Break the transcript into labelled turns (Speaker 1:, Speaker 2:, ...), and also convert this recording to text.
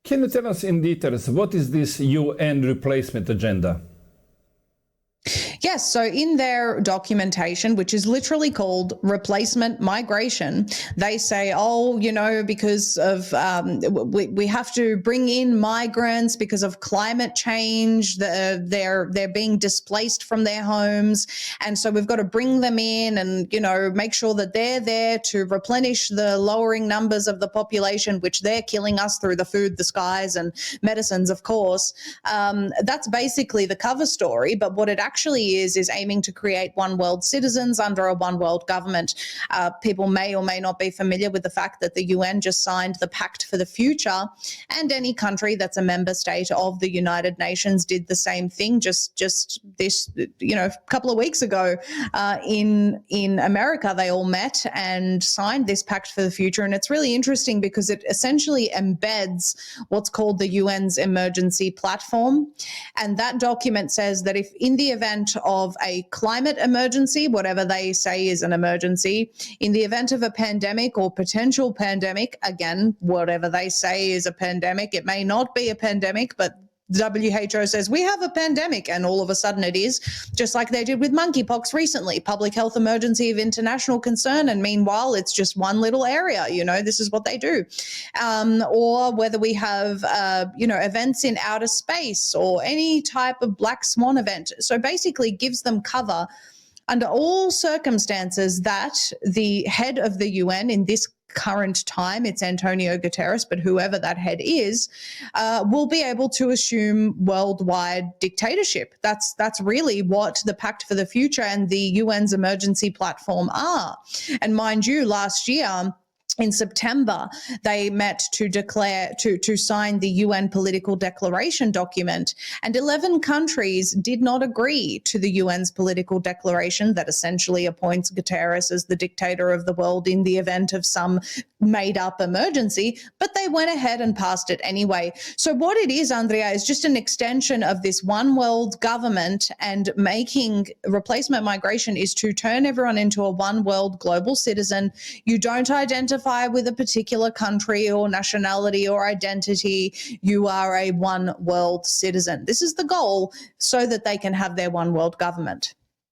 Speaker 1: Can you tell us in details what is this UN replacement agenda?
Speaker 2: Yes, so in their documentation, which is literally called replacement migration, they say, because of we have to bring in migrants because of climate change. They're being displaced from their homes, and so we've got to bring them in and make sure that they're there to replenish the lowering numbers of the population, which they're killing us through the food, the skies, and medicines, of course. That's basically the cover story, but what it actually is aiming to create one world citizens under a one world government. People may or may not be familiar with the fact that the UN just signed the Pact for the Future, and any country that's a member state of the United Nations did the same thing just this, a couple of weeks ago. In America, they all met and signed this Pact for the Future, and it's really interesting because it essentially embeds what's called the UN's emergency platform, and that document says that if in the event of a climate emergency, whatever they say is an emergency, in the event of a pandemic or potential pandemic, again, whatever they say is a pandemic, it may not be a pandemic, but WHO says we have a pandemic, and all of a sudden it is, just like they did with monkeypox recently, public health emergency of international concern, and meanwhile it's just one little area. This is what they do. Or whether we have events in outer space or any type of black swan event. So basically gives them cover under all circumstances that the head of the UN in this current time, it's Antonio Guterres, but whoever that head is, will be able to assume worldwide dictatorship. That's really what the Pact for the Future and the UN's emergency platform are. And mind you, last year, in September, they met to sign the UN political declaration document, and 11 countries did not agree to the UN's political declaration that essentially appoints Guterres as the dictator of the world in the event of some made-up emergency, but they went ahead and passed it anyway. So what it is, Andrea, is just an extension of this one world government, and making replacement migration is to turn everyone into a one world global citizen. You don't identify with a particular country or nationality or identity. You are a one world citizen. This is the goal, so that they can have their one world government.